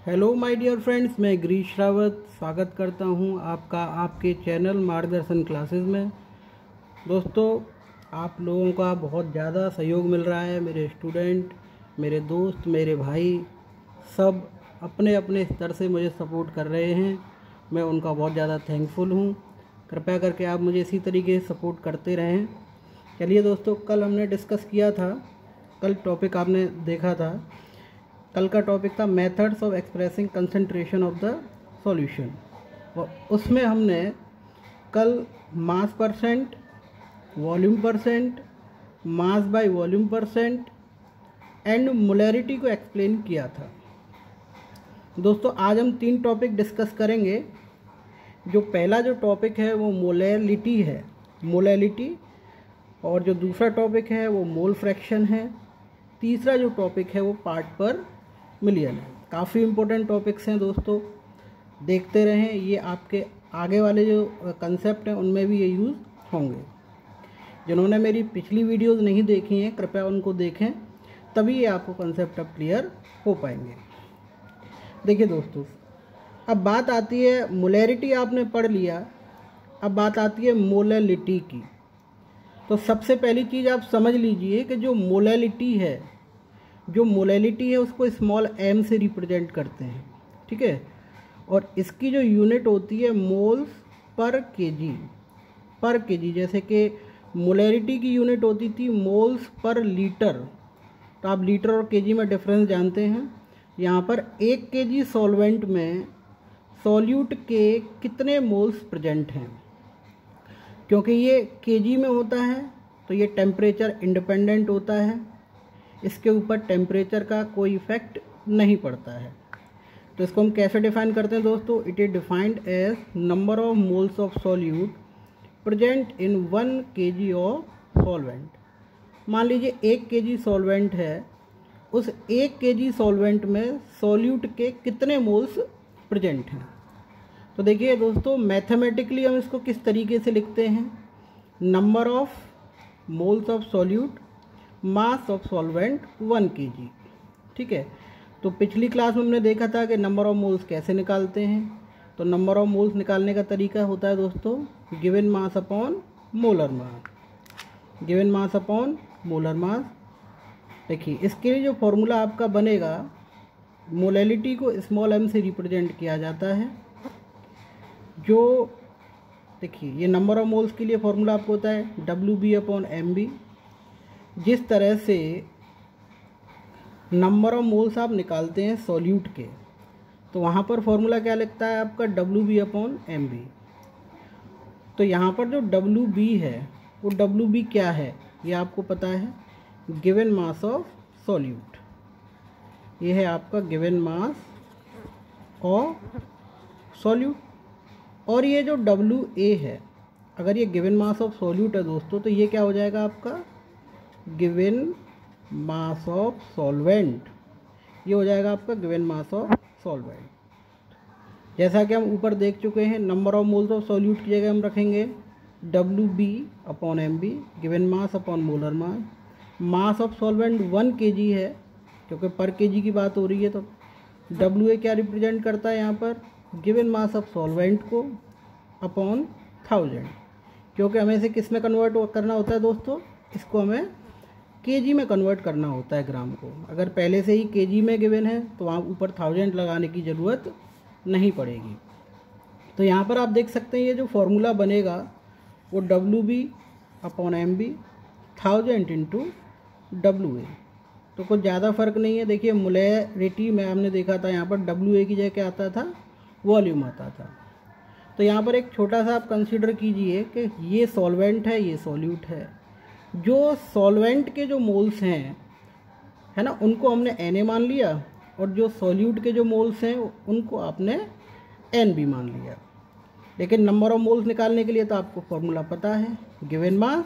Hello my dear friends, मैं गिरीश रावत स्वागत करता हूं आपका आपके चैनल मार्गदर्शन क्लासेस में। दोस्तों, आप लोगों का बहुत ज़्यादा सहयोग मिल रहा है। मेरे स्टूडेंट, मेरे दोस्त, मेरे भाई सब अपने अपने स्तर से मुझे सपोर्ट कर रहे हैं। मैं उनका बहुत ज़्यादा थैंकफुल हूं। कृपया करके आप मुझे इसी तरीके से सपोर्ट करते रहें। चलिए दोस्तों, कल हमने डिस्कस किया था, कल टॉपिक आपने देखा था। कल का टॉपिक था methods of expressing concentration of the solution, और उसमें हमने कल मास percent, volume percent, mass by volume percent and molarity को एक्सप्लेन किया था। दोस्तों, आज हम 3 टॉपिक डिस्कस करेंगे। जो पहला जो टॉपिक है वो मोलैलिटी है, मोलैलिटी, और जो दूसरा टॉपिक है वो मोल फ्रैक्शन है। तीसरा जो टॉपिक है वो पार्ट पर मिलियन है। काफ़ी इम्पोर्टेंट टॉपिक्स हैं दोस्तों, देखते रहें। ये आपके आगे वाले जो कंसेप्ट हैं उनमें भी ये यूज़ होंगे। जिन्होंने मेरी पिछली वीडियोस नहीं देखी हैं, कृपया उनको देखें, तभी ये आपको कंसेप्ट अब क्लियर हो पाएंगे। देखिए दोस्तों, अब बात आती है, मोलैरिटी आपने पढ़ लिया, अब बात आती है मोलैलिटी की। तो सबसे पहली चीज़ आप समझ लीजिए कि जो मोलैलिटी है, उसको स्मॉल m से रिप्रेजेंट करते हैं, ठीक है। और इसकी जो यूनिट होती है मोल्स पर केजी। जैसे कि मोलैरिटी की यूनिट होती थी मोल्स पर लीटर। तो आप लीटर और केजी में डिफरेंस जानते हैं। यहाँ पर 1 केजी सॉल्वेंट में सॉल्यूट के कितने मोल्स प्रेजेंट हैं। क्योंकि ये केजी में होता है तो ये टेम्परेचर इंडिपेंडेंट होता है, इसके ऊपर टेम्परेचर का कोई इफेक्ट नहीं पड़ता है। तो इसको हम कैसे डिफाइन करते हैं दोस्तों? It is defined as number of moles of solute present in 1 KG of solvent. मान लीजिए 1 केजी सॉल्वेंट है, उस 1 केजी सॉल्वेंट में सॉल्यूट के कितने मोल्स प्रेजेंट हैं। तो देखिए दोस्तों, मैथमेटिकली हम इसको किस तरीके से लिखते हैं? Number of moles of solute mass of solvent 1 KG, ठीक है। तो पिछली क्लास में हमने देखा था कि नंबर ऑफ मोल्स कैसे निकालते हैं। तो नंबर ऑफ मोल्स निकालने का तरीका होता है दोस्तों, given mass upon molar mass, given mass upon molar mass. देखिए, इसके लिए जो फॉर्मूला आपका बनेगा, मोलैलिटी को स्मॉल m से रिप्रेजेंट किया जाता है। जो देखिए, ये नंबर ऑफ मोल्स के लिए फॉर्मूला आपको होता है WB अपॉन MB। जिस तरह से नंबर ऑफ मोल्स आप निकालते हैं सॉल्यूट के, तो वहाँ पर फॉर्मूला क्या लिखता है आपका WB अपॉन MB। तो यहाँ पर जो WB है वो WB क्या है ये आपको पता है, गिवन मास ऑफ सॉल्यूट। ये है आपका गिवन मास ऑफ सॉल्यूट। और ये जो WA है, अगर ये गिवन मास ऑफ सॉल्यूट है दोस्तों, तो ये क्या हो जाएगा आपका गिवन मास ऑफ सॉल्वेंट। ये हो जाएगा आपका गिवन मास ऑफ सॉल्वेंट। जैसा कि हम ऊपर देख चुके हैं, number of moles of solute की जगह हम रखेंगे WB upon MB, given mass upon molar mass. Mass of solvent 1 KG है, क्योंकि पर केजी की बात हो रही है। तो WA क्या रिप्रेजेंट करता है यहाँ पर? गिवन मास ऑफ सॉल्वेंट को अपॉन 1000, क्योंकि हमें इसे किस में कन्वर्ट करना होता है दोस्तों? इसको हमें केजी में कन्वर्ट करना होता है, ग्राम को। अगर पहले से ही केजी में गिवन है तो वहाँ ऊपर 1000 लगाने की ज़रूरत नहीं पड़ेगी। तो यहाँ पर आप देख सकते हैं, ये जो फॉर्मूला बनेगा वो WB upon MB 1000 into WA। तो कुछ ज़्यादा फ़र्क नहीं है। देखिए, मोलैरिटी में हमने देखा था यहाँ पर WA की जगह क्या आता था? वॉल्यूम आता था। तो यहाँ पर एक छोटा सा आप कंसीडर कीजिए कि ये सॉल्वेंट है, ये सॉल्यूट है। जो सॉल्वेंट के जो मोल्स हैं, है ना, उनको हमने Na मान लिया, और जो सॉल्यूट के जो मोल्स हैं उनको आपने Nb मान लिया। लेकिन नंबर ऑफ मोल्स निकालने के लिए तो आपको फॉर्मूला पता है, given mass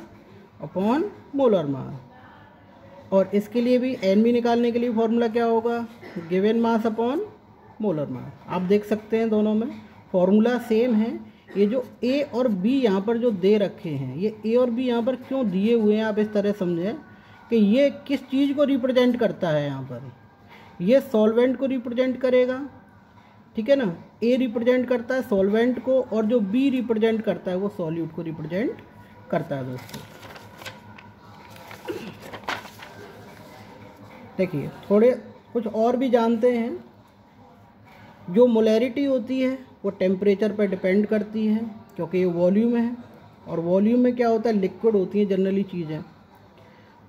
upon molar mass. और इसके लिए भी Nb निकालने के लिए फॉर्मूला क्या होगा? Given mass upon molar mass. आप देख सकते हैं दोनों में फॉर्मूला सेम है। ये जो A और B यहाँ पर जो दे रखे हैं, ये A और B यहाँ पर क्यों दिए हुए हैं, आप इस तरह समझें कि ये किस चीज़ को रिप्रेजेंट करता है। यहाँ पर ये सॉल्वेंट को रिप्रेजेंट करेगा ठीक है ना। ए रिप्रेजेंट करता है सॉल्वेंट को और जो बी रिप्रेजेंट करता है वो सॉल्यूट को रिप्रेजेंट करता है दोस्तों। देखिए थोड़े कुछ और भी जानते हैं। जो मोलैरिटी होती है वो टेम्परेचर पर डिपेंड करती है क्योंकि ये वॉल्यूम है, और वॉल्यूम में क्या होता है, लिक्विड होती है जनरली चीज़ें।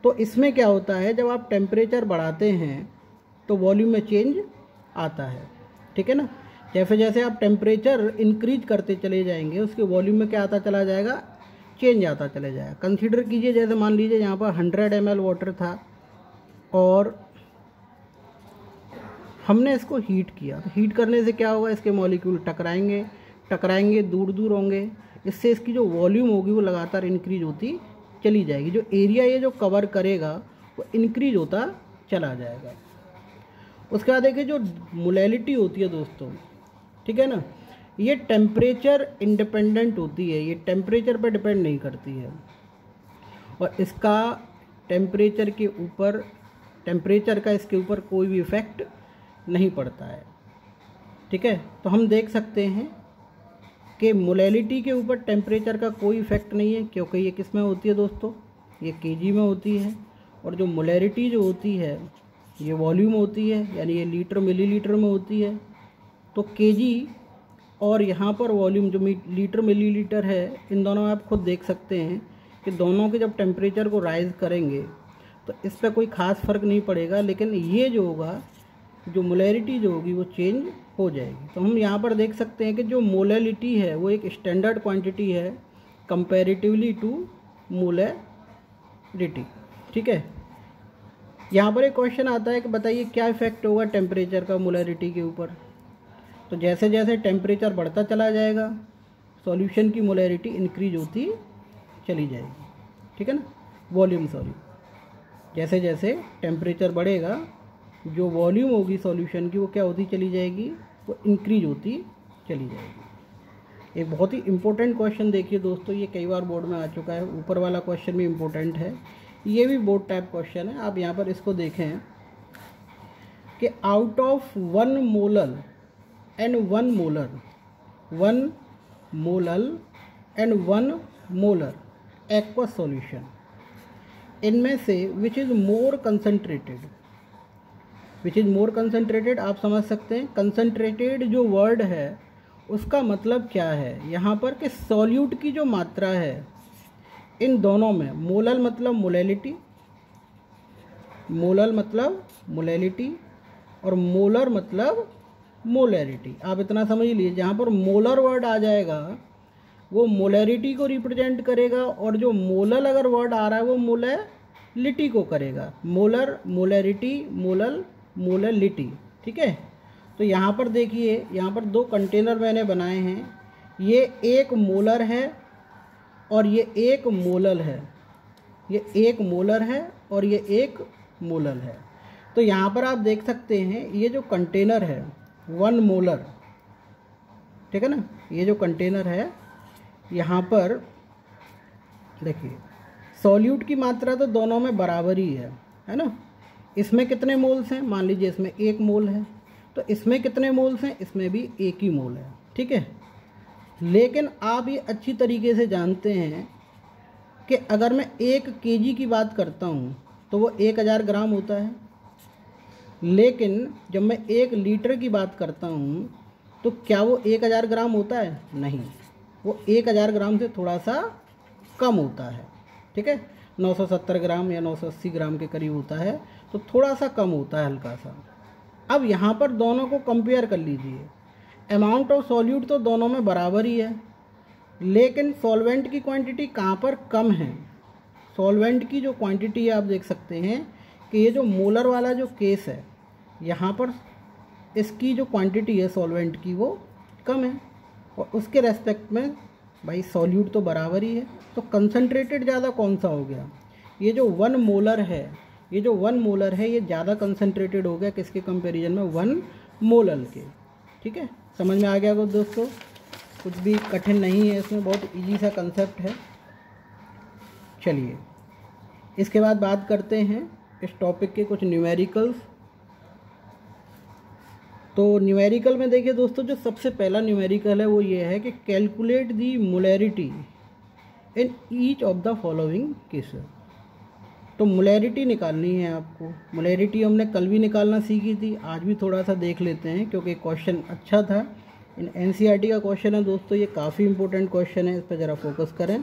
तो इसमें क्या होता है, जब आप टेम्परेचर बढ़ाते हैं तो वॉल्यूम में चेंज आता है, ठीक है ना। जैसे जैसे आप टेम्परेचर इंक्रीज करते चले जाएंगे उसके वॉल्यूम में क्या आता चला जाएगा, चेंज आता चले जाएगा। कंसीडर कीजिए जैसे मान लीजिए यहाँ पर 100 ml वाटर था और हमने इसको हीट किया, तो हीट करने से क्या होगा, इसके मॉलिक्यूल टकराएंगे दूर दूर होंगे। इससे इसकी जो वॉल्यूम होगी वो लगातार इंक्रीज होती चली जाएगी। जो एरिया ये जो कवर करेगा वो इंक्रीज होता चला जाएगा। उसके बाद देखिए जो मोलैलिटी होती है दोस्तों, ठीक है ना, ये टेम्परेचर इंडिपेंडेंट होती है, ये टेम्परेचर पर डिपेंड नहीं करती है और इसका टेम्परेचर का इसके ऊपर कोई भी इफ़ेक्ट नहीं पड़ता है, ठीक है। तो हम देख सकते हैं कि मोलैलिटी के ऊपर टेम्परेचर का कोई इफ़ेक्ट नहीं है क्योंकि ये किस में होती है दोस्तों, ये केजी में होती है। और जो मोलैरिटी जो होती है ये वॉल्यूम होती है, यानी ये लीटर मिलीलीटर में होती है। तो केजी और यहाँ पर वॉल्यूम जो लीटर मिलीलीटर है, इन दोनों में आप खुद देख सकते हैं कि दोनों के जब टेम्परेचर को राइज़ करेंगे तो इस पर कोई ख़ास फ़र्क नहीं पड़ेगा, लेकिन ये जो होगा, जो मोलैरिटी जो होगी वो चेंज हो जाएगी। तो हम यहाँ पर देख सकते हैं कि जो मोलैलिटी है वो एक स्टैंडर्ड क्वांटिटी है कंपैरेटिवली टू मोलैरिटी, ठीक है। यहाँ पर एक क्वेश्चन आता है कि बताइए क्या इफ़ेक्ट होगा टेम्परेचर का मोलैरिटी के ऊपर। तो जैसे जैसे टेम्परेचर बढ़ता चला जाएगा सॉल्यूशन की मोलैरिटी इंक्रीज होती चली जाएगी, ठीक है ना, वॉल्यूम जैसे जैसे टेम्परेचर बढ़ेगा जो वॉल्यूम होगी सॉल्यूशन की वो क्या होती चली जाएगी, वो इंक्रीज होती चली जाएगी। एक बहुत ही इम्पोर्टेंट क्वेश्चन देखिए दोस्तों, ये कई बार बोर्ड में आ चुका है, ऊपर वाला क्वेश्चन भी इम्पोर्टेंट है, ये भी बोर्ड टाइप क्वेश्चन है। आप यहाँ पर इसको देखें कि out of 1 molar and 1 molar aqueous solution, इनमें से विच इज़ मोर कंसनट्रेटेड, आप समझ सकते हैं कंसनट्रेटेड जो वर्ड है उसका मतलब क्या है यहाँ पर कि सॉल्यूट की जो मात्रा है इन दोनों में, मोलर मतलब मोलैलिटी और मोलर मतलब मोलैरिटी। आप इतना समझ लीजिए, जहाँ पर मोलर वर्ड आ जाएगा वो मोलैरिटी को रिप्रेजेंट करेगा और जो मोलर अगर वर्ड आ रहा है वो मोलैलिटी को करेगा, मोलैलिटी, ठीक है। तो यहाँ पर देखिए, यहाँ पर 2 कंटेनर मैंने बनाए हैं, ये एक मोलर है और ये एक मोलर है, ये एक मोलर है और ये एक मोलर है। तो यहाँ पर आप देख सकते हैं ये जो कंटेनर है 1 मोलर, ठीक है ना, ये जो कंटेनर है यहाँ पर देखिए सॉल्यूट की मात्रा तो दोनों में बराबर ही है ना। इसमें कितने मोल्स हैं, मान लीजिए इसमें 1 मोल है, तो इसमें कितने मोल्स हैं, इसमें भी 1 ही मोल है, ठीक है। लेकिन आप ये अच्छी तरीके से जानते हैं कि अगर मैं 1 केजी की बात करता हूँ तो वो 1000 ग्राम होता है, लेकिन जब मैं 1 लीटर की बात करता हूँ तो क्या वो 1000 ग्राम होता है, नहीं, वो 1000 ग्राम से थोड़ा सा कम होता है, ठीक है, 970 ग्राम या 980 ग्राम के करीब होता है, तो थोड़ा सा कम होता है, हल्का सा। अब यहाँ पर दोनों को कंपेयर कर लीजिए, अमाउंट ऑफ सॉल्यूट तो दोनों में बराबर ही है, लेकिन सॉल्वेंट की क्वांटिटी कहाँ पर कम है। सॉल्वेंट की जो क्वांटिटी है आप देख सकते हैं कि ये जो मोलर वाला जो केस है यहाँ पर इसकी जो क्वांटिटी है सॉल्वेंट की वो कम है, और उसके रेस्पेक्ट में भाई सॉल्यूट तो बराबर ही है। तो कंसनट्रेटेड ज़्यादा कौन सा हो गया, ये जो 1 मोलर है, ये जो 1 मोलर है ये ज़्यादा कंसनट्रेटेड हो गया किसके कंपैरिजन में, 1 मोलर के, ठीक है। समझ में आ गया को दोस्तों, कुछ भी कठिन नहीं है इसमें, बहुत इजी सा कंसेप्ट है। चलिए इसके बाद बात करते हैं इस टॉपिक के कुछ न्यूमेरिकल्स। तो न्यूमेरिकल में देखिए दोस्तों, जो सबसे पहला न्यूमेरिकल है वो ये है कि calculate the molarity in each of the following cases. तो मोलैरिटी निकालनी है आपको। मोलैरिटी हमने कल भी निकालना सीखी थी, आज भी थोड़ा सा देख लेते हैं क्योंकि क्वेश्चन अच्छा था। इन एनसीईआरटी का क्वेश्चन है दोस्तों, ये काफ़ी इंपॉर्टेंट क्वेश्चन है, इस पर ज़रा फोकस करें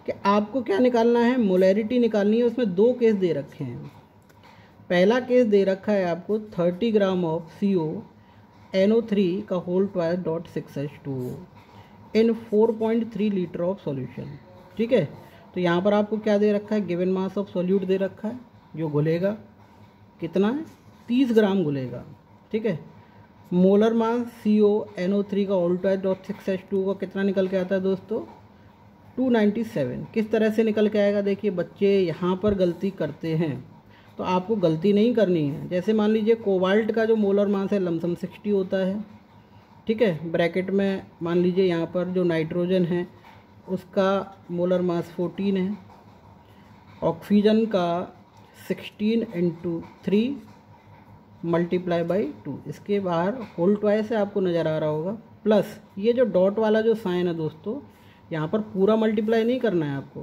कि आपको क्या निकालना है। मोलैरिटी निकालनी है, उसमें दो केस दे रखे हैं। पहला केस दे रखा है आपको 30 ग्राम ऑफ CONO3 का whole twice dot 6H2O in 4.3 litre of solution. ठीक है, तो यहाँ पर आपको क्या दे रखा है, गिवन मास ऑफ सॉल्यूट दे रखा है जो घुलेगा, कितना है 30 ग्राम घुलेगा। ठीक है, मोलर मास CONO3 का होल ट्वाइस डॉट 6H2O का कितना निकल के आता है दोस्तों, 297। किस तरह से निकल के आएगा, देखिए बच्चे यहाँ पर गलती करते हैं, तो आपको गलती नहीं करनी है। जैसे मान लीजिए कोबाल्ट का जो मोलर मास है लमसम 60 होता है। ठीक है, ब्रैकेट में मान लीजिए यहाँ पर जो नाइट्रोजन है उसका मोलर मास 14 है, ऑक्सीजन का 16 × 3 मल्टीप्लाई बाई 2, इसके बाहर होल ट्वाइस से आपको नज़र आ रहा होगा, प्लस ये जो डॉट वाला जो साइन है दोस्तों, यहाँ पर पूरा मल्टीप्लाई नहीं करना है आपको,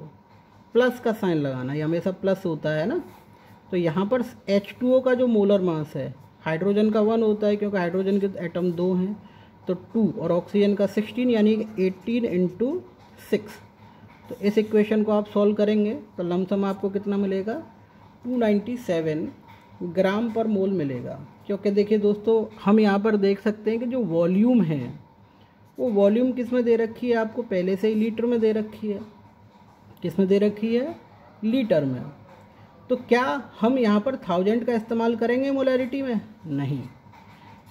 प्लस का साइन लगाना है, हमेशा प्लस होता है ना। तो यहाँ पर H2O का जो मोलर मास है, हाइड्रोजन का 1 होता है क्योंकि हाइड्रोजन के एटम 2 हैं, तो 2, और ऑक्सीजन का 16 यानी 18 × 6। तो इस इक्वेशन को आप सॉल्व करेंगे तो लमसम आपको कितना मिलेगा, 297 ग्राम पर मोल मिलेगा। क्योंकि देखिए दोस्तों, हम यहाँ पर देख सकते हैं कि जो वॉल्यूम है वो वॉल्यूम किस में दे रखी है, आपको पहले से ही लीटर में दे रखी है। किस में दे रखी है, लीटर में। तो क्या हम यहाँ पर 1000 का इस्तेमाल करेंगे मोलैरिटी में, नहीं,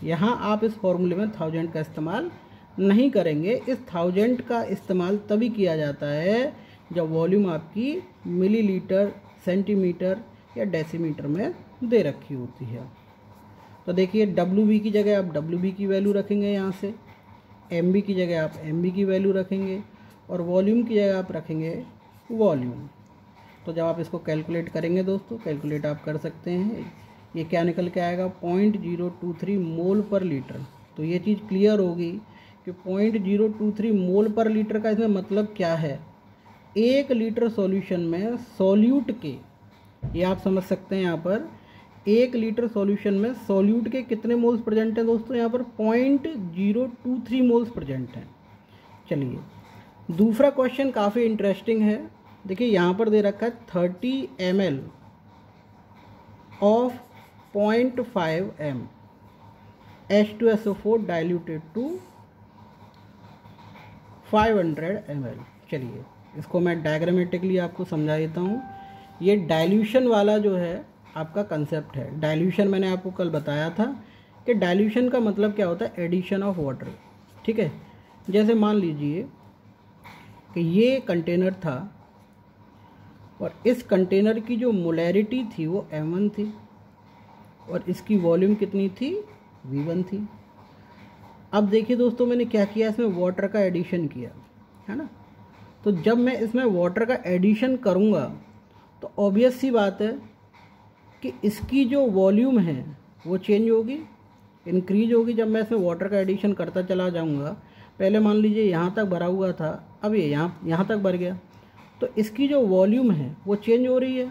यहाँ आप इस फॉर्मूले में 1000 का इस्तेमाल नहीं करेंगे। इस 1000 का इस्तेमाल तभी किया जाता है जब वॉल्यूम आपकी मिलीलीटर, सेंटीमीटर या डेसीमीटर में दे रखी होती है। तो देखिए WB की जगह आप WB की वैल्यू रखेंगे, यहाँ से MB की जगह आप MB की वैल्यू रखेंगे, और वॉल्यूम की जगह आप रखेंगे वॉल्यूम। तो जब आप इसको कैलकुलेट करेंगे दोस्तों, कैलकुलेट आप कर सकते हैं, ये क्या निकल के आएगा, 0.023 मोल पर लीटर। तो ये चीज़ क्लियर होगी कि 0.023 मोल पर लीटर का इसमें मतलब क्या है, 1 लीटर सॉल्यूशन में सॉल्यूट के, ये आप समझ सकते हैं यहाँ पर 1 लीटर सॉल्यूशन में सॉल्यूट के कितने मोल्स प्रेजेंट हैं दोस्तों, यहाँ पर 0.023 मोल्स प्रेजेंट हैं। चलिए दूसरा क्वेश्चन काफ़ी इंटरेस्टिंग है। देखिए यहाँ पर दे रखा है 30 ml of 0.5 m H2SO4 diluted to 500 ml। चलिए इसको मैं डायग्रामेटिकली आपको समझा देता हूँ। ये डाइल्यूशन वाला जो है आपका कंसेप्ट है। डाइल्यूशन मैंने आपको कल बताया था कि डाइल्यूशन का मतलब क्या होता है, एडिशन ऑफ वाटर। ठीक है, जैसे मान लीजिए कि ये कंटेनर था और इस कंटेनर की जो मोलैरिटी थी वो M1 थी और इसकी वॉल्यूम कितनी थी, V1 थी। अब देखिए दोस्तों, मैंने क्या किया, इसमें वाटर का एडिशन किया है ना। तो जब मैं इसमें वाटर का एडिशन करूँगा तो ऑब्वियस सी बात है कि इसकी जो वॉल्यूम है वो चेंज होगी, इंक्रीज होगी। जब मैं इसमें वाटर का एडिशन करता चला जाऊँगा, पहले मान लीजिए यहाँ तक भरा हुआ था, अब ये यहाँ तक भर गया, तो इसकी जो वॉल्यूम है वो चेंज हो रही है।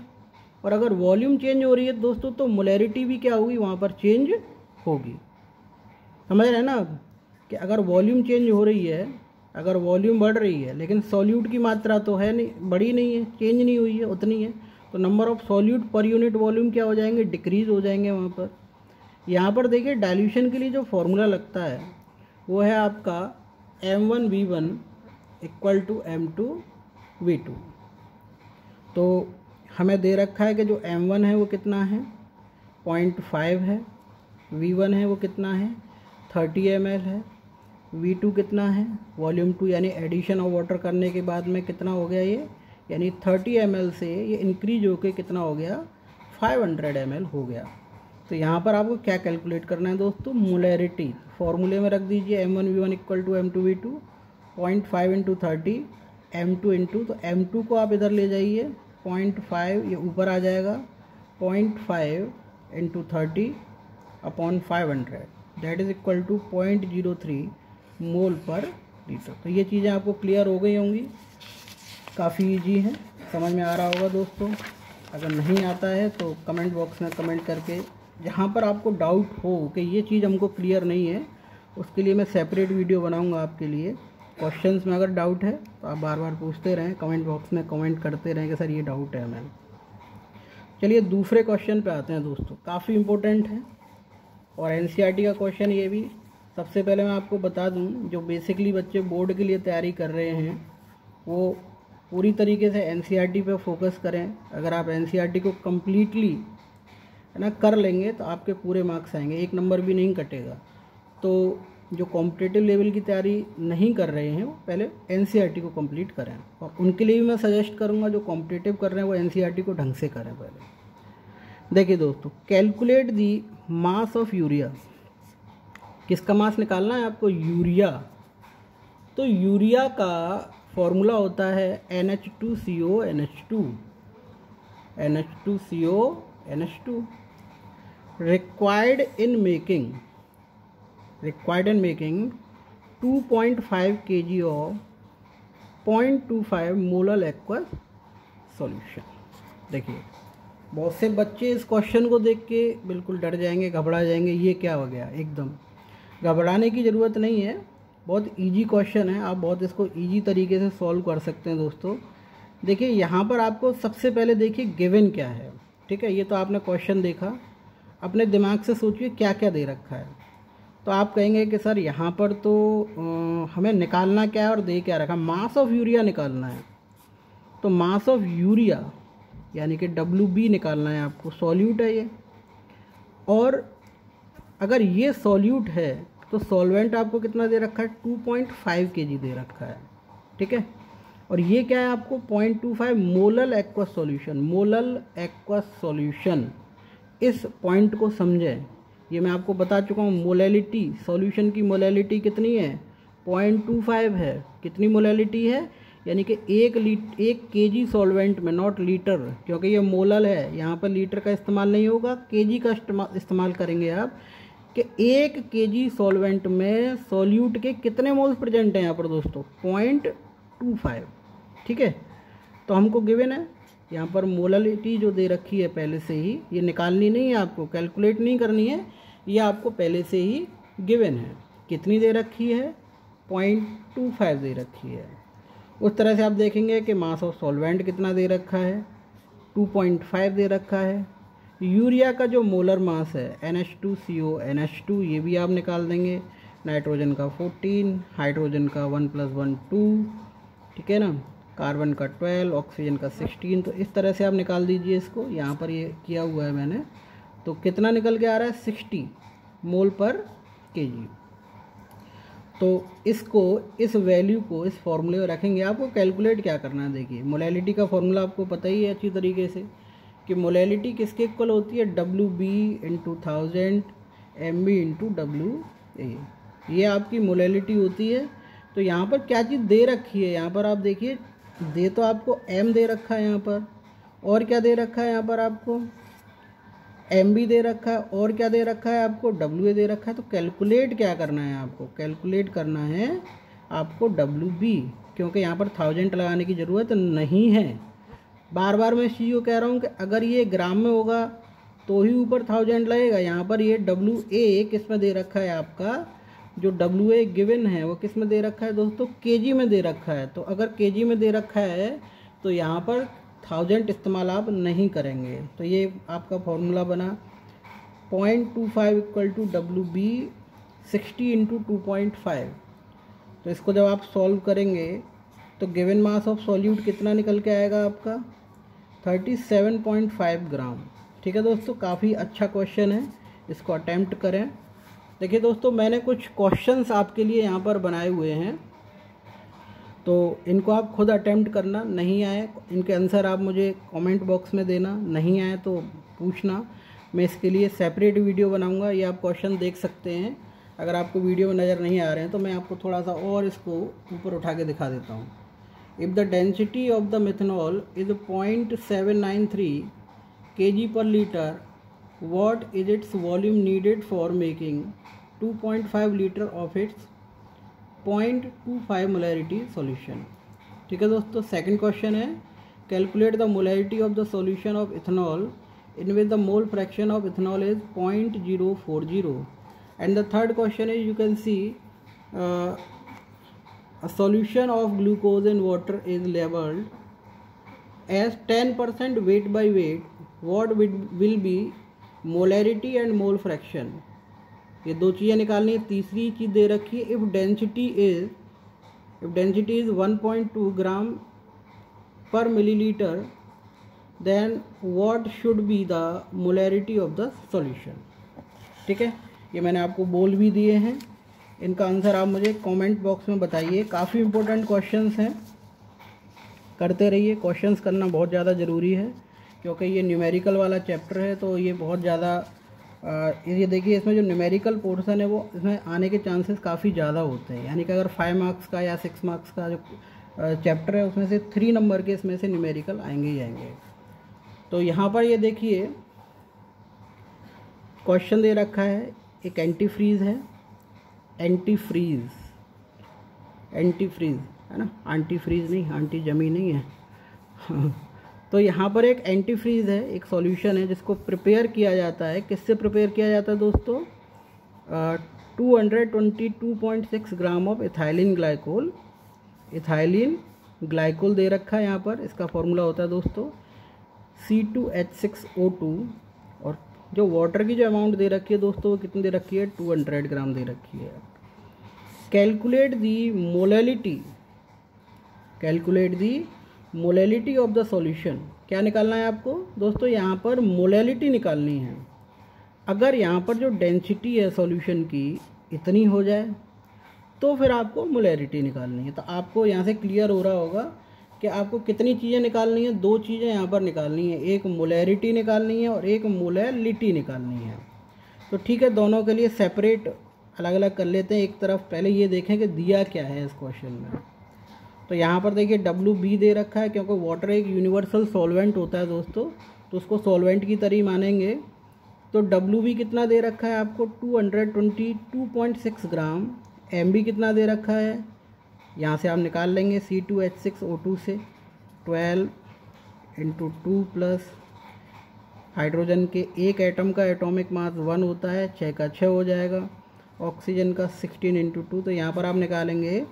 और अगर वॉल्यूम चेंज हो रही है दोस्तों, तो मोलैरिटी भी क्या होगी, वहाँ पर चेंज होगी। समझ रहे हैं ना आप, कि अगर वॉल्यूम चेंज हो रही है, अगर वॉल्यूम बढ़ रही है लेकिन सॉल्यूट की मात्रा तो है नहीं, बढ़ी नहीं है, चेंज नहीं हुई है, उतनी है, तो number of solute per unit volume क्या हो जाएंगे, डिक्रीज हो जाएंगे वहाँ पर। यहाँ पर देखिए डाइल्यूशन के लिए जो फॉर्मूला लगता है वो है आपका M1V1 = M2V2। तो हमें दे रखा है कि जो M1 है वो कितना है, 0.5 है, V1 है वो कितना है, 30 ml है, V2 कितना है, वॉल्यूम 2, यानी एडिशन ऑफ वाटर करने के बाद में कितना हो गया ये, यानी 30 ml से ये इंक्रीज होके कितना हो गया, 500 ml हो गया। तो यहाँ पर आपको क्या कैलकुलेट करना है दोस्तों, मोलैरिटी फॉर्मूले में रख दीजिए, M1V1 = M2V2, 0.5 × 30 M2 तो M2 को आप इधर ले जाइए, 0.5 ये ऊपर आ जाएगा, 0.5 × 30 / 500, दैट इज़ इक्वल टू 0.03 मोल पर लीटर। तो ये चीज़ें आपको क्लियर हो गई होंगी, काफ़ी इजी है, समझ में आ रहा होगा दोस्तों। अगर नहीं आता है तो कमेंट बॉक्स में कमेंट करके, जहाँ पर आपको डाउट हो कि ये चीज़ हमको क्लियर नहीं है, उसके लिए मैं सेपरेट वीडियो बनाऊंगा आपके लिए। क्वेश्चंस में अगर डाउट है तो आप बार बार पूछते रहें, कमेंट बॉक्स में कमेंट करते रहें कि सर ये डाउट है मैम। चलिए दूसरे क्वेश्चन पे आते हैं दोस्तों, काफ़ी इम्पोर्टेंट है और एनसीईआरटी का क्वेश्चन ये भी। सबसे पहले मैं आपको बता दूं, जो बेसिकली बच्चे बोर्ड के लिए तैयारी कर रहे हैं वो पूरी तरीके से एनसीईआरटी पे फोकस करें। अगर आप एनसीईआरटी को कम्प्लीटली है ना कर लेंगे तो आपके पूरे मार्क्स आएंगे, 1 नंबर भी नहीं कटेगा। तो जो कॉम्पिटिटिव लेवल की तैयारी नहीं कर रहे हैं वो पहले एनसीईआरटी को कंप्लीट करें, और उनके लिए भी मैं सजेस्ट करूंगा जो कॉम्पिटिटिव कर रहे हैं वो एनसीईआरटी को ढंग से करें पहले। देखिए दोस्तों, calculate the mass of urea. किसका मास निकालना है आपको? यूरिया। तो यूरिया का फॉर्मूला होता है NH2CO NH2 NH2CO NH2। Required in making 2.5 kg of 0.25 molar aqueous solution. देखिए बहुत से बच्चे इस क्वेश्चन को देख के बिल्कुल डर जाएंगे, घबरा जाएंगे, ये क्या हो गया। एकदम घबराने की ज़रूरत नहीं है, बहुत इजी क्वेश्चन है, आप बहुत इसको इजी तरीके से सॉल्व कर सकते हैं दोस्तों। देखिए यहाँ पर आपको सबसे पहले देखिए गिवन क्या है, ठीक है। ये तो आपने क्वेश्चन देखा, अपने दिमाग से सोचिए क्या क्या दे रखा है। तो आप कहेंगे कि सर यहाँ पर तो हमें निकालना क्या है और दे क्या रखा, मास ऑफ यूरिया निकालना है। तो मास ऑफ यूरिया यानी कि WB निकालना है आपको, सॉल्यूट है ये। और अगर ये सॉल्यूट है तो सॉल्वेंट आपको कितना दे रखा है? 2.5 kg दे रखा है, ठीक है। और ये क्या है आपको? 0.25 molar aqueous solution. Molar aqueous solution, इस पॉइंट को समझें। ये मैं आपको बता चुका हूँ, मोलैलिटी, सॉल्यूशन की मोलैलिटी कितनी है? 0.25 है। कितनी मोलैलिटी है? यानी कि 1 kg सॉल्वेंट में, नॉट लीटर, क्योंकि ये मोलर है, यहाँ पर लीटर का इस्तेमाल नहीं होगा, kg का इस्तेमाल करेंगे आप। कि 1 kg सॉल्वेंट में सॉल्यूट के कितने मोल्स प्रेजेंट हैं यहाँ पर दोस्तों? 0.25, ठीक है। तो हमको गिवन है यहाँ पर मोलैलिटी जो दे रखी है पहले से ही, ये निकालनी नहीं है आपको, कैलकुलेट नहीं करनी है, ये आपको पहले से ही गिवन है। कितनी दे रखी है? 0.25 दे रखी है। उस तरह से आप देखेंगे कि मास ऑफ सॉल्वेंट कितना दे रखा है? 2.5 दे रखा है। यूरिया का जो मोलर मास है NH2CO NH2, ये भी आप निकाल देंगे। नाइट्रोजन का 14, हाइड्रोजन का 1 + 1 2, ठीक है ना। कार्बन का 12, ऑक्सीजन का 16। तो इस तरह से आप निकाल दीजिए इसको, यहाँ पर ये किया हुआ है मैंने। तो कितना निकल के आ रहा है? 60 मोल पर kg। तो इसको, इस वैल्यू को इस फॉर्मूले में रखेंगे। आपको कैलकुलेट क्या करना है? देखिए मोलैलिटी का फॉर्मूला आपको पता ही है अच्छी तरीके से कि मोलैलिटी किसके इक्वल होती है? WB × 1000 MB × WA, ये आपकी मोलैलिटी होती है। तो यहाँ पर क्या चीज़ दे रखी है? यहाँ पर आप देखिए, दे तो आपको M दे रखा है यहाँ पर, और क्या दे रखा है यहाँ पर आपको? MB दे रखा है, और क्या दे रखा है आपको? WA दे रखा है। तो कैलकुलेट क्या करना है आपको? कैलकुलेट करना है आपको WB, क्योंकि यहाँ पर 1000 लगाने की ज़रूरत नहीं है। बार बार मैं इस चीज़ को कह रहा हूँ कि अगर ये ग्राम में होगा तो ही ऊपर 1000 लगेगा। यहाँ पर ये WA किस में दे रखा है आपका? जो WA गिवन है वो किस में दे रखा है दोस्तों? kg में दे रखा है। तो अगर kg में दे रखा है तो यहाँ पर 1000 इस्तेमाल आप नहीं करेंगे। तो ये आपका फॉर्मूला बना 0.25 = WB 60 × 2.5। तो इसको जब आप सॉल्व करेंगे तो गिवन मास ऑफ सॉल्यूट कितना निकल के आएगा आपका? 37.5 ग्राम। ठीक है दोस्तों, काफ़ी अच्छा क्वेश्चन है, इसको अटैम्प्ट करें। देखिए दोस्तों, मैंने कुछ क्वेश्चंस आपके लिए यहाँ पर बनाए हुए हैं, तो इनको आप खुद अटैम्प्ट करना। नहीं आए इनके आंसर आप मुझे कमेंट बॉक्स में देना, नहीं आए तो पूछना। मैं इसके लिए सेपरेट वीडियो बनाऊंगा, ये आप क्वेश्चन देख सकते हैं। अगर आपको वीडियो में नज़र नहीं आ रहे हैं तो मैं आपको थोड़ा सा और इसको ऊपर उठा के दिखा देता हूँ। If the density of the methanol is 0.793 kg per liter, what is its volume needed for making 2.5 litre of its 0.25 molarity solution. ठीक है दोस्तों, सेकंड क्वेश्चन है calculate the molarity of the solution of ethanol in which the mole fraction of ethanol is 0.040 and the third question is you can see a solution of glucose in water is labeled as 10% weight by weight. What will be molarity and mole fraction? ये दो चीज़ें निकालनी है। तीसरी चीज़ दे रखी है if density is 1.2 gram per milliliter then what should be the molarity of the solution। ठीक है, ये मैंने आपको बोल भी दिए हैं, इनका आंसर आप मुझे कमेंट बॉक्स में बताइए। काफ़ी इंपॉर्टेंट क्वेश्चंस हैं, करते रहिए। क्वेश्चंस करना बहुत ज़्यादा ज़रूरी है क्योंकि ये न्यूमेरिकल वाला चैप्टर है, तो ये बहुत ज़्यादा ये देखिए इसमें जो न्यूमेरिकल पोर्शन है वो इसमें आने के चांसेस काफ़ी ज़्यादा होते हैं। यानी कि अगर 5 मार्क्स का या 6 मार्क्स का जो चैप्टर है उसमें से 3 नंबर के इसमें से न्यूमेरिकल आएंगे ही आएंगे। तो यहाँ पर ये देखिए क्वेश्चन दे रखा है, एक एंटी फ्रीज़ है, एंटी फ्रीज़ है ना, आंटी फ्रीज़ नहीं, आंटी जमी नहीं है। तो यहाँ पर एक एंटी फ्रीज़ है, एक सॉल्यूशन है जिसको प्रिपेयर किया जाता है। किससे प्रिपेयर किया जाता है दोस्तों? 222.6 ग्राम ऑफ इथाइलिन ग्लाइकोल दे रखा है यहाँ पर। इसका फॉर्मूला होता है दोस्तों C2H6O2 और जो वाटर की जो अमाउंट दे रखी है दोस्तों वो कितनी दे रखी है? 200 ग्राम दे रखी है। Calculate the molality of the solution. क्या निकालना है आपको दोस्तों? यहाँ पर मोलैलिटी निकालनी है। अगर यहाँ पर जो डेंसिटी है सॉल्यूशन की इतनी हो जाए तो फिर आपको मोलैलिटी निकालनी है। तो आपको यहाँ से क्लियर हो रहा होगा कि आपको कितनी चीज़ें निकालनी है। 2 चीज़ें यहाँ पर निकालनी है, एक मोलैरिटी निकालनी है और एक मोलैलिटी निकालनी है। तो ठीक है, दोनों के लिए सेपरेट अलग अलग कर लेते हैं। एक तरफ पहले ये देखें कि दिया क्या है इस क्वेश्चन में। तो यहाँ पर देखिए WB दे रखा है क्योंकि वाटर एक यूनिवर्सल सॉल्वेंट होता है दोस्तों, तो उसको सॉल्वेंट की तरह ही मानेंगे। तो WB कितना दे रखा है आपको? 222.6 ग्राम। MB कितना दे रखा है? यहाँ से आप निकाल लेंगे C2H6O2 से 12 × 2 प्लस हाइड्रोजन के एक एटम का एटॉमिक मास 1 होता है, 6 का 6 हो जाएगा। ऑक्सीजन का 16 × 2, तो यहाँ पर आप निकालेंगे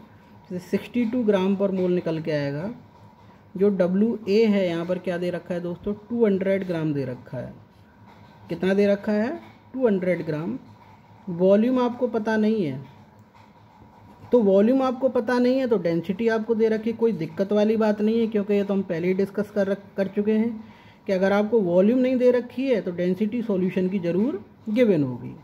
62 ग्राम पर मोल निकल के आएगा। जो WA है यहाँ पर क्या दे रखा है दोस्तों? 200 ग्राम दे रखा है। कितना दे रखा है? 200 ग्राम। वॉल्यूम आपको पता नहीं है, तो वॉल्यूम आपको पता नहीं है तो डेंसिटी आपको दे रखी। कोई दिक्कत वाली बात नहीं है क्योंकि ये तो हम पहले ही डिस्कस कर चुके हैं कि अगर आपको वॉल्यूम नहीं दे रखी है तो डेंसिटी सॉल्यूशन की ज़रूर गिवन होगी।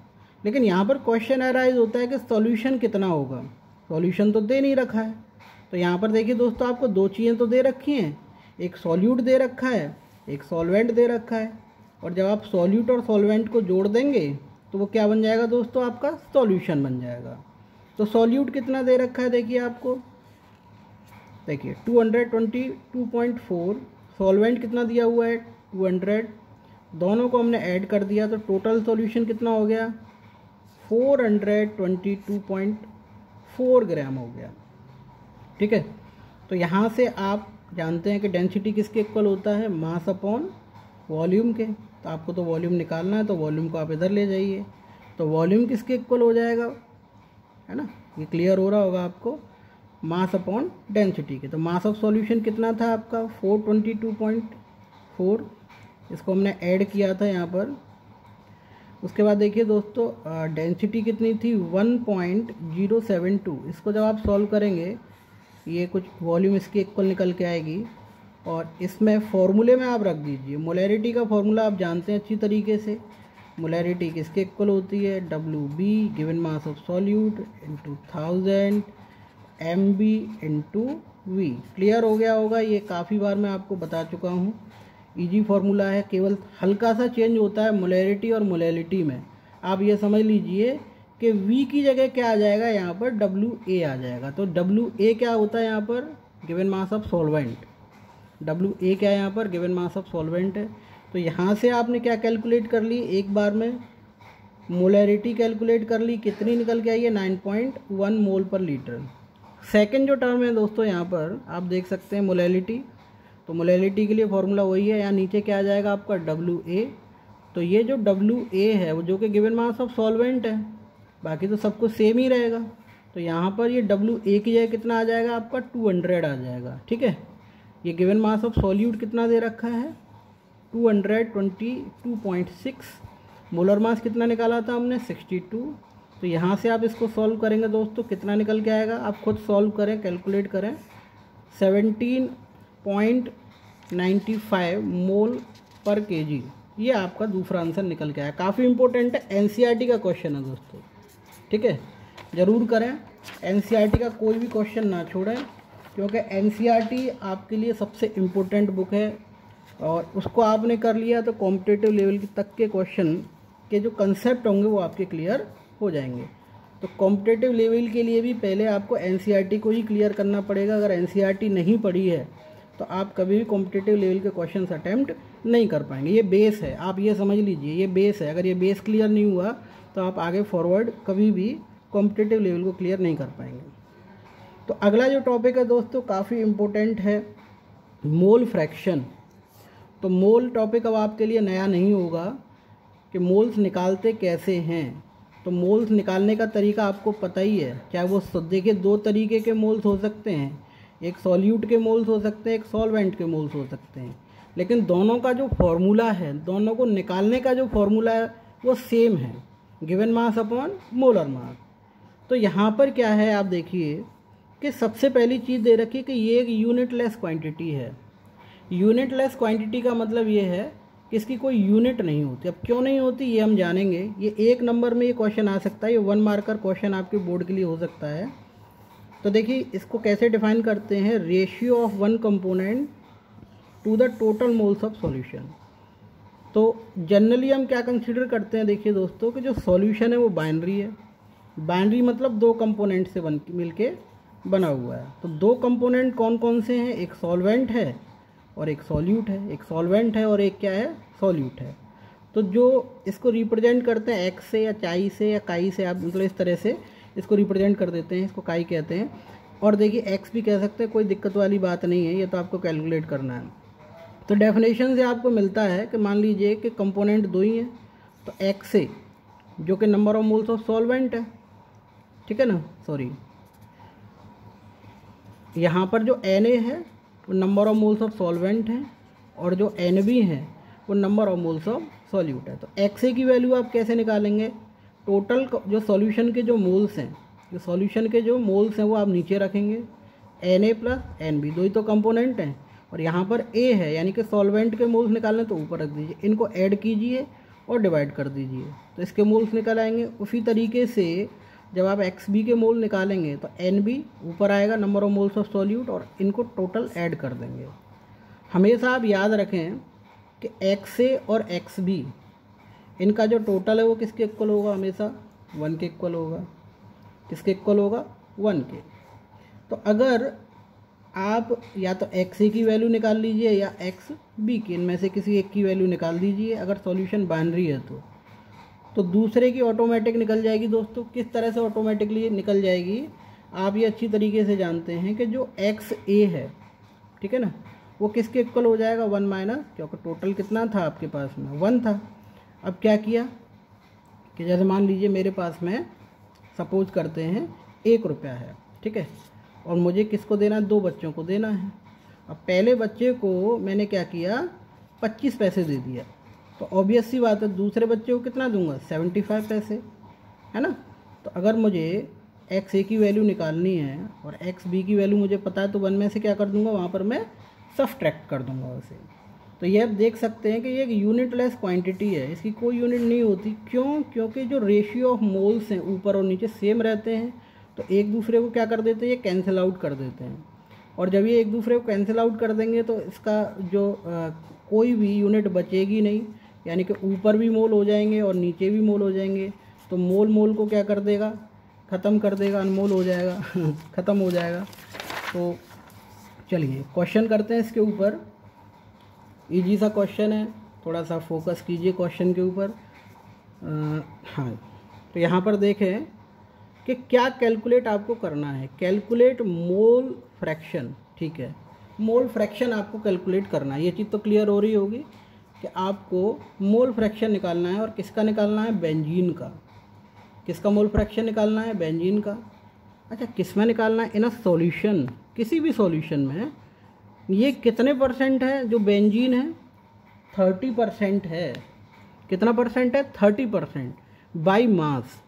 लेकिन यहाँ पर क्वेश्चन अराइज होता है कि सॉल्यूशन कितना होगा। सॉल्यूशन तो दे नहीं रखा है। तो यहाँ पर देखिए दोस्तों आपको 2 चीज़ें तो दे रखी हैं, एक सॉल्यूट दे रखा है, एक सॉल्वेंट दे रखा है। और जब आप सॉल्यूट और सॉल्वेंट को जोड़ देंगे तो वो क्या बन जाएगा दोस्तों? आपका सॉल्यूशन बन जाएगा। तो सॉल्यूट कितना दे रखा है देखिए आपको, देखिए 222.4। सॉल्वेंट कितना दिया हुआ है? 200। दोनों को हमने ऐड कर दिया तो टोटल सॉल्यूशन कितना हो गया? 422.4 ग्राम हो गया। ठीक है, तो यहाँ से आप जानते हैं कि डेंसिटी किसके इक्वल होता है? मास अपॉन वॉल्यूम के। तो आपको तो वॉल्यूम निकालना है तो वॉल्यूम को आप इधर ले जाइए, तो वॉल्यूम किसके इक्वल हो जाएगा, है ना? ये क्लियर हो रहा होगा आपको, मास अपॉन डेंसिटी के। तो मास ऑफ सॉल्यूशन कितना था आपका? 422.4। इसको हमने ऐड किया था यहाँ पर। उसके बाद देखिए दोस्तों डेंसिटी कितनी थी? 1.072। इसको जब आप सॉल्व करेंगे ये कुछ वॉल्यूम इसके इक्वल निकल के आएगी और इसमें फॉर्मूले में आप रख दीजिए। मोलैरिटी का फॉर्मूला आप जानते हैं अच्छी तरीके से। मोलैरिटी किसके इक्वल होती है? WB given mass of solute into 1000 MB into V। Clear हो गया होगा, ये काफ़ी बार मैं आपको बता चुका हूँ। इजी फार्मूला है, केवल हल्का सा चेंज होता है मोलैरिटी और मोलैलिटी में। आप ये समझ लीजिए कि V की जगह क्या आ जाएगा यहाँ पर? WA आ जाएगा। तो WA क्या होता है यहाँ पर? Given mass of solvent. WA क्या है यहाँ पर? गिवन मास ऑफ सॉल्वेंट है। तो यहाँ से आपने क्या कैलकुलेट कर ली एक बार में? मोलैरिटी कैलकुलेट कर ली, कितनी निकल के आई है 9.1 मोल पर लीटर। सेकंड जो टर्म है दोस्तों यहाँ पर आप देख सकते हैं मोलैरिटी, तो मोलैरिटी के लिए फॉर्मूला वही है, यहाँ नीचे क्या आ जाएगा आपका WA। तो ये जो WA है वो जो कि गिवन मास ऑफ सॉल्वेंट है, बाकी तो सब कुछ सेम ही रहेगा। तो यहाँ पर ये WA की जगह कितना आ जाएगा आपका 200 आ जाएगा, ठीक है। ये गिवन मास ऑफ सॉल्यूट कितना दे रखा है 222.6, मोलर मास कितना निकाला था हमने 62। तो यहाँ से आप इसको सॉल्व करेंगे दोस्तों, कितना निकल के आएगा, आप खुद सॉल्व करें, कैलकुलेट करें, 17.95 मोल पर केजी। ये आपका दूसरा आंसर निकल के आया। काफ़ी इंपॉर्टेंट है, NCERT का क्वेश्चन है दोस्तों, ठीक है। ज़रूर करें, NCERT का कोई भी क्वेश्चन ना छोड़ें, क्योंकि NCERT आपके लिए सबसे इम्पोर्टेंट बुक है, और उसको आपने कर लिया तो कॉम्पिटिटिव लेवल तक के क्वेश्चन के जो कंसेप्ट होंगे वो आपके क्लियर हो जाएंगे। तो कॉम्पिटिटिव लेवल के लिए भी पहले आपको NCERT को ही क्लियर करना पड़ेगा। अगर NCERT नहीं पढ़ी है तो आप कभी भी कॉम्पिटिटिव लेवल के क्वेश्चंस अटेम्प्ट नहीं कर पाएंगे। ये बेस है, आप ये समझ लीजिए, ये बेस है। अगर ये बेस क्लियर नहीं हुआ तो आप आगे फॉरवर्ड कभी भी कॉम्पिटिटिव लेवल को क्लियर नहीं कर पाएंगे। तो अगला जो टॉपिक है दोस्तों काफ़ी इम्पोर्टेंट है, मोल फ्रैक्शन। तो मोल टॉपिक अब आपके लिए नया नहीं होगा कि मोल्स निकालते कैसे हैं। तो मोल्स निकालने का तरीका आपको पता ही है, चाहे वो देखिए 2 तरीके के मोल्स हो सकते हैं, एक सॉल्यूट के मोल्स हो सकते हैं, एक सॉल्वेंट के मोल्स हो सकते हैं, लेकिन दोनों का जो फॉर्मूला है, दोनों को निकालने का जो फॉर्मूला है वो सेम है, given mass upon molar mass. तो यहाँ पर क्या है आप देखिए कि सबसे पहली चीज़ दे रखी है कि ये एक यूनिटलेस क्वांटिटी है। यूनिटलेस क्वांटिटी का मतलब ये है कि इसकी कोई यूनिट नहीं होती। अब क्यों नहीं होती ये हम जानेंगे। ये 1 नंबर में ये क्वेश्चन आ सकता है, ये 1 मार्कर क्वेश्चन आपके बोर्ड के लिए हो सकता है। तो देखिए इसको कैसे डिफाइन करते हैं, ratio of 1 component to the total moles of solution. तो जनरली हम क्या कंसीडर करते हैं, देखिए दोस्तों कि जो सॉल्यूशन है वो बाइनरी है। बाइनरी मतलब 2 कंपोनेंट से मिलके बना हुआ है। तो 2 कंपोनेंट कौन कौन से हैं, एक सॉल्वेंट है और एक सॉल्यूट है, एक सॉल्वेंट है और एक क्या है सॉल्यूट है। तो जो इसको रिप्रेजेंट करते हैं एक्स से या चाई से या काई से, आप मतलब इस तरह से इसको रिप्रेजेंट कर देते हैं, इसको काई कहते हैं। और देखिए एक्स भी कह सकते हैं, कोई दिक्कत वाली बात नहीं है, ये तो आपको कैलकुलेट करना है। तो डेफिनेशन से आपको मिलता है कि मान लीजिए कि कंपोनेंट 2 ही हैं, तो एक्स से जो कि number of moles of solvent है, ठीक है ना, सॉरी यहाँ पर जो Na है वो number of moles of solvent है, और जो Nb है वो number of moles of solute है। तो XA की वैल्यू आप कैसे निकालेंगे, टोटल जो सॉल्यूशन के जो मोल्स हैं, जो सॉल्यूशन के जो मोल्स हैं वो आप नीचे रखेंगे, Na प्लस Nb, 2 ही तो कंपोनेंट हैं, और यहाँ पर A है यानी कि सॉल्वेंट के मोल्स निकालने तो ऊपर रख दीजिए, इनको ऐड कीजिए और डिवाइड कर दीजिए, तो इसके मोल्स निकल आएंगे। उसी तरीके से जब आप XB के मोल निकालेंगे तो NB ऊपर आएगा, number of moles of solute, और इनको टोटल ऐड कर देंगे। हमेशा आप याद रखें कि XA और XB इनका जो टोटल है वो किसके इक्वल होगा, हमेशा 1 के इक्वल होगा। किसके इक्वल होगा, 1 के। तो अगर आप या तो XA की वैल्यू निकाल लीजिए या XB की, इनमें से किसी एक की वैल्यू निकाल दीजिए अगर सॉल्यूशन बाइनरी है तो दूसरे की ऑटोमेटिक निकल जाएगी दोस्तों। किस तरह से ऑटोमेटिकली निकल जाएगी, आप ये अच्छी तरीके से जानते हैं कि जो XA है, ठीक है ना, वो किसके इक्वल हो जाएगा, 1 माइनस, क्योंकि टोटल कितना था आपके पास में 1 था। अब क्या किया कि जैसे मान लीजिए मेरे पास में सपोज करते हैं 1 रुपया है, ठीक है, और मुझे किसको देना है, 2 बच्चों को देना है। अब पहले बच्चे को मैंने क्या किया, 25 पैसे दे दिया, तो ऑब्वियस सी बात है दूसरे बच्चे को कितना दूंगा, 75 पैसे, है ना। तो अगर मुझे XA की वैल्यू निकालनी है और XB की वैल्यू मुझे पता है, तो 1 में से क्या कर दूंगा, वहाँ पर मैं सब्ट्रैक्ट कर दूंगा उसे। तो ये आप देख सकते हैं कि ये एक यूनिटलेस क्वांटिटी है, इसकी कोई यूनिट नहीं होती। क्यों, क्योंकि जो रेशियो ऑफ मोल्स हैं ऊपर और नीचे सेम रहते हैं, तो एक दूसरे को क्या कर देते हैं, ये कैंसिल आउट कर देते हैं। और जब ये एक दूसरे को कैंसिल आउट कर देंगे तो इसका जो कोई भी यूनिट बचेगी नहीं, यानी कि ऊपर भी मोल हो जाएंगे और नीचे भी मोल हो जाएंगे। तो मोल मोल को क्या कर देगा, ख़त्म कर देगा, अनमोल हो जाएगा ख़त्म हो जाएगा। तो चलिए क्वेश्चन करते हैं इसके ऊपर। इजी सा क्वेश्चन है, थोड़ा सा फोकस कीजिए क्वेश्चन के ऊपर। हाँ, तो यहाँ पर देखें कि क्या कैलकुलेट आपको करना है, कैलकुलेट मोल फ्रैक्शन। ठीक है, मोल फ्रैक्शन आपको कैलकुलेट करना है। ये चीज़ तो क्लियर हो रही होगी कि आपको मोल फ्रैक्शन निकालना है, और किसका निकालना है, बेंजीन का। किसका मोल फ्रैक्शन निकालना है, बेंजीन का। अच्छा, किस में निकालना है, इन अ सॉल्यूशन, किसी भी सॉल्यूशन में। ये कितने परसेंट है, जो बेंजीन है 30% है। कितना परसेंट है, 30%। बाई मास,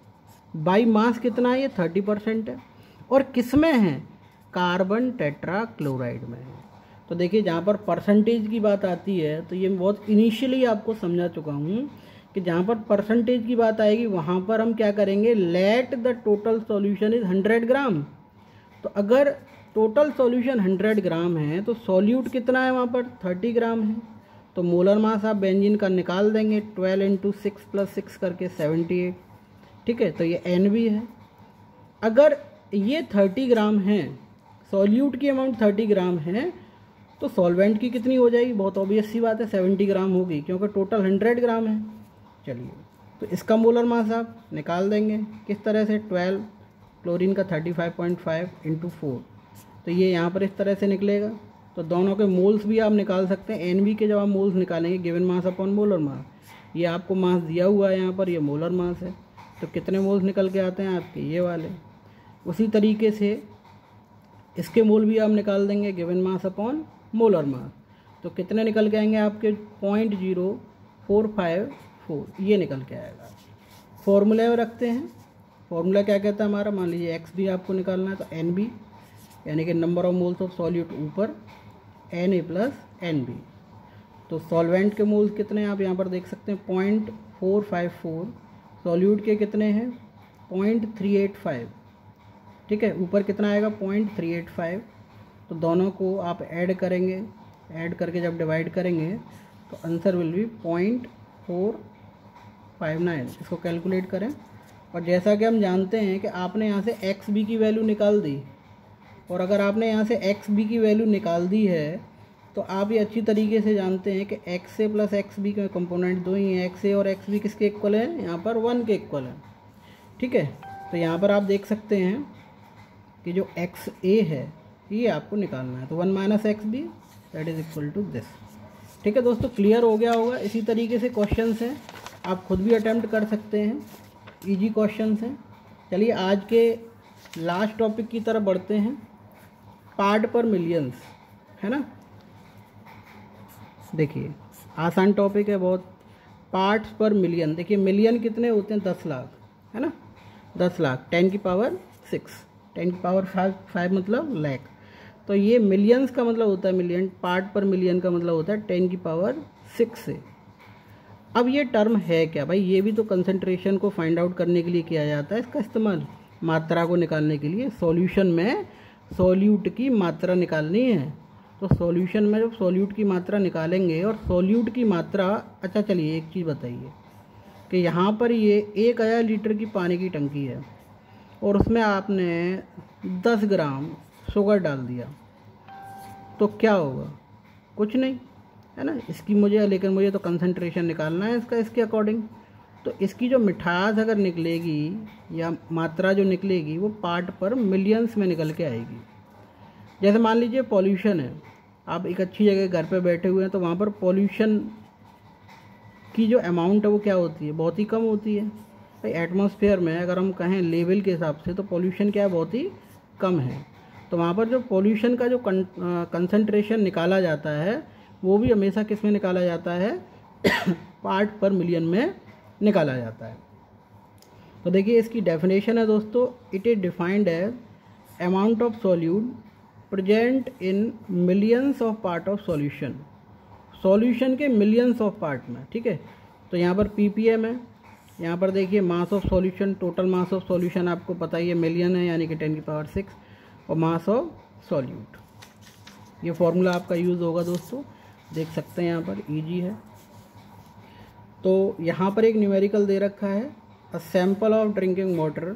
बाई मास कितना है, ये 30% है। और किस में है, कार्बन टेट्रा क्लोराइड में है। तो देखिए, जहाँ पर परसेंटेज की बात आती है तो ये बहुत इनिशियली आपको समझा चुका हूँ कि जहाँ पर परसेंटेज की बात आएगी वहाँ पर हम क्या करेंगे, let the total solution is 100 ग्राम। तो अगर टोटल सॉल्यूशन 100 ग्राम है तो सॉल्यूट कितना है वहाँ पर, 30 ग्राम है। तो मोलर मास आप बेंजीन का निकाल देंगे, 12 × 6 + 6 करके 78। ठीक है, तो ये NB है। अगर ये 30 ग्राम है, सॉल्यूट की अमाउंट 30 ग्राम है, तो सॉल्वेंट की कितनी हो जाएगी, बहुत ऑब्वियस सी बात है, 70 ग्राम होगी, क्योंकि टोटल 100 ग्राम है। चलिए, तो इसका मोलर मास आप निकाल देंगे किस तरह से, 12, क्लोरीन का 35.5 × 4, तो ये यहाँ पर इस तरह से निकलेगा। तो दोनों के मोल्स भी आप निकाल सकते हैं। NB के जब आप मोल्स निकालेंगे, given mass upon molar mass, ये आपको मास दिया हुआ है यहाँ पर, ये मोलर मास है, तो कितने मोल्स निकल के आते हैं आपके, ये वाले। उसी तरीके से इसके मोल भी आप निकाल देंगे, given mass upon molar mass, तो कितने निकल के आएंगे आपके, 0.0454, ये निकल के आएगा। फॉर्मूले में रखते हैं, फॉर्मूला क्या कहता है हमारा, मान लीजिए XB आपको निकालना है, तो NB यानी कि number of moles of solute ऊपर, Na + NB। तो सॉल्वेंट के मोल्स कितने हैं आप यहाँ पर देख सकते हैं, 0.454, सॉल्यूट के कितने हैं, 0.385। ठीक है, ऊपर कितना आएगा, 0.385। तो दोनों को आप ऐड करेंगे, ऐड करके जब डिवाइड करेंगे तो आंसर विल बी 0.459। इसको कैलकुलेट करें। और जैसा कि हम जानते हैं कि आपने यहाँ से XB की वैल्यू निकाल दी, और अगर आपने यहाँ से XB की वैल्यू निकाल दी है तो आप ये अच्छी तरीके से जानते हैं कि XA + XB के कंपोनेंट दो ही हैं। XA और XB किसके इक्वल है, यहाँ पर 1 के इक्वल है। ठीक है, तो यहाँ पर आप देख सकते हैं कि जो XA है ये आपको निकालना है, तो 1 - XB that is equal to this. ठीक है दोस्तों, क्लियर हो गया होगा। इसी तरीके से क्वेश्चंस हैं, आप खुद भी अटेम्प्ट कर सकते हैं, इजी क्वेश्चंस हैं। चलिए आज के लास्ट टॉपिक की तरफ बढ़ते हैं, पार्ट पर मिलियंस, है ना। देखिए आसान टॉपिक है बहुत, पार्ट्स पर मिलियन। देखिए मिलियन कितने होते हैं, 10 लाख, है ना, 10 लाख, 10 की पावर 6, 10 की पावर 5 मतलब लाख। तो ये मिलियंस का मतलब होता है मिलियन, पार्ट पर मिलियन का मतलब होता है 10 की पावर 6 से। अब ये टर्म है क्या भाई, ये भी तो कंसंट्रेशन को फाइंड आउट करने के लिए किया जाता है इसका इस्तेमाल, मात्रा को निकालने के लिए। सॉल्यूशन में सॉल्यूट की मात्रा निकालनी है, तो सॉल्यूशन में जब सॉल्यूट की मात्रा निकालेंगे, और सॉल्यूट की मात्रा, अच्छा चलिए एक चीज़ बताइए कि यहाँ पर ये 1000 लीटर की पानी की टंकी है और उसमें आपने 10 ग्राम शुगर डाल दिया, तो क्या होगा, कुछ नहीं, है ना। इसकी लेकिन मुझे तो कंसंट्रेशन निकालना है इसका, इसके अकॉर्डिंग। तो इसकी जो मिठास अगर निकलेगी या मात्रा जो निकलेगी वो पार्ट पर मिलियंस में निकल के आएगी। जैसे मान लीजिए पॉल्यूशन है, आप एक अच्छी जगह घर पे बैठे हुए हैं, तो वहाँ पर पॉल्यूशन की जो अमाउंट है वो क्या होती है, बहुत ही कम होती है भाई। एटमॉस्फेयर में अगर हम कहें लेवल के हिसाब से, तो पॉल्यूशन क्या है, बहुत ही कम है। तो वहाँ पर जो पॉल्यूशन का जो कंसंट्रेशन निकाला जाता है वो भी हमेशा किस में निकाला जाता है पार्ट पर मिलियन में निकाला जाता है। तो देखिए इसकी डेफिनेशन है दोस्तों, it is defined as amount of solute present in millions of part of solution, solution के मिलियंस ऑफ पार्ट में। ठीक है, तो यहाँ पर ppm है, यहाँ पर देखिए mass of solution, total mass of solution आपको पता ही है मिलियन है, यानी कि 10 की पावर 6, और मास ऑफ सॉल्यूट, ये फॉर्मूला आपका यूज़ होगा दोस्तों, देख सकते हैं यहाँ पर ईजी है। तो यहाँ पर एक न्यूमेरिकल दे रखा है, a sample of drinking water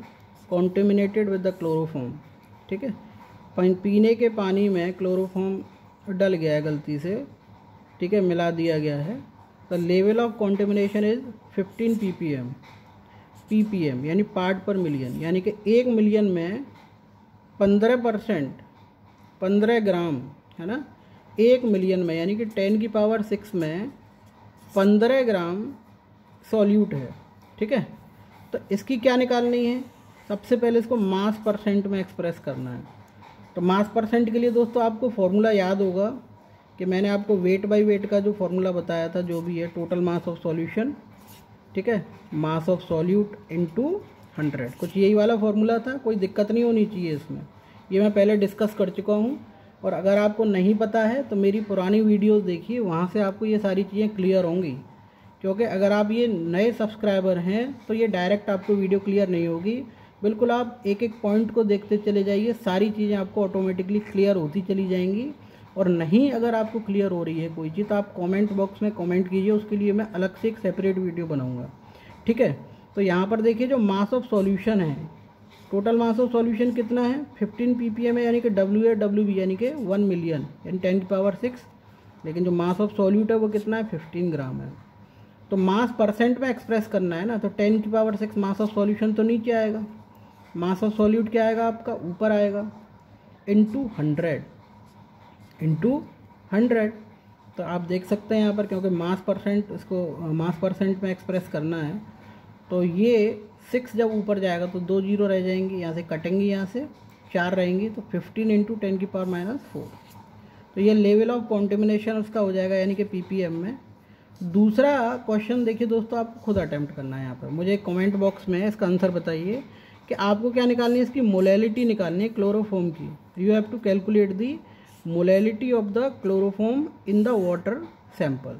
contaminated with the chloroform. ठीक है, पीने के पानी में क्लोरोफॉर्म डल गया है गलती से, ठीक है, मिला दिया गया है, the level of contamination is 15 ppm यानी पार्ट पर मिलियन, यानी कि 1 मिलियन में 15%, 15 ग्राम है ना, 1 मिलियन में यानी कि 10⁻6 में 15 ग्राम सॉल्यूट है। ठीक है, तो इसकी क्या निकालनी है, सबसे पहले इसको मास परसेंट में एक्सप्रेस करना है। तो मास परसेंट के लिए दोस्तों आपको फॉर्मूला याद होगा कि मैंने आपको वेट बाय वेट का जो फॉर्मूला बताया था, जो भी है टोटल मास ऑफ सॉल्यूशन, ठीक है, मास ऑफ सॉल्यूट इनटू 100, कुछ यही वाला फॉर्मूला था, कोई दिक्कत नहीं होनी चाहिए इसमें, ये मैं पहले डिस्कस कर चुका हूँ। और अगर आपको नहीं पता है तो मेरी पुरानी वीडियोस देखिए, वहाँ से आपको ये सारी चीज़ें क्लियर होंगी। क्योंकि अगर आप ये नए सब्सक्राइबर हैं तो ये डायरेक्ट आपको वीडियो क्लियर नहीं होगी, बिल्कुल आप एक एक पॉइंट को देखते चले जाइए, सारी चीज़ें आपको ऑटोमेटिकली क्लियर होती चली जाएंगी। और नहीं अगर आपको क्लियर हो रही है कोई चीज़ तो आप कमेंट बॉक्स में कमेंट कीजिए, उसके लिए मैं अलग से एक सेपरेट वीडियो बनाऊंगा। ठीक है, तो यहाँ पर देखिए जो मास ऑफ सॉल्यूशन है, टोटल मास ऑफ सॉल्यूशन कितना है 15 ppm है, यानी कि WB यानी कि 1 मिलियन यानी 10⁻6, लेकिन जो मास ऑफ सॉल्यूट है वो कितना है 15 ग्राम है। तो मास परसेंट में एक्सप्रेस करना है ना, तो 10⁻6 मास ऑफ सॉल्यूशन तो नीचे आएगा, मास ऑफ सॉल्यूट क्या आएगा आपका ऊपर आएगा, इंटू 100। तो आप देख सकते हैं यहाँ पर, क्योंकि मास परसेंट, इसको मास परसेंट में एक्सप्रेस करना है, तो ये 6 जब ऊपर जाएगा तो 2 जीरो रह जाएंगी, यहाँ से कटेंगी, यहाँ से 4 रहेंगी, तो 15 × 10⁻⁴। तो ये लेवल ऑफ कॉन्टेमिनेशन उसका हो जाएगा, यानी कि ppm में। दूसरा क्वेश्चन देखिए दोस्तों, आपको खुद अटैम्प्ट करना है। यहाँ पर मुझे कमेंट बॉक्स में इसका आंसर बताइए कि आपको क्या निकालनी है, इसकी मोलैलिटी निकालनी है क्लोरोफॉर्म की। You have to calculate the molality of the chloroform in the water sample.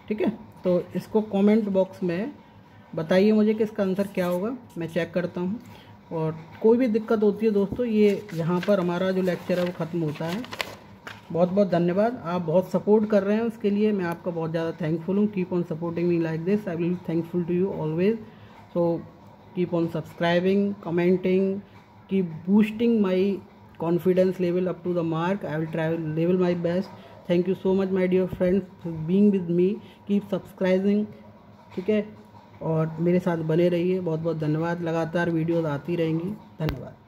ठीक है, तो इसको कमेंट बॉक्स में बताइए मुझे कि इसका आंसर क्या होगा, मैं चेक करता हूँ। और कोई भी दिक्कत होती है दोस्तों, ये यहाँ पर हमारा जो लेक्चर है वो ख़त्म होता है। बहुत बहुत धन्यवाद, आप बहुत सपोर्ट कर रहे हैं, उसके लिए मैं आपका बहुत ज़्यादा थैंकफुल हूँ। Keep on supporting me like this, I will be thankful to you always. So keep on subscribing, commenting, keep boosting my confidence level up to the mark. I will try level my best. Thank you so much my dear friends for being with me. Keep subscribing, ठीक है, और मेरे साथ बने रहिए। बहुत बहुत धन्यवाद, लगातार वीडियोस आती रहेंगी। धन्यवाद।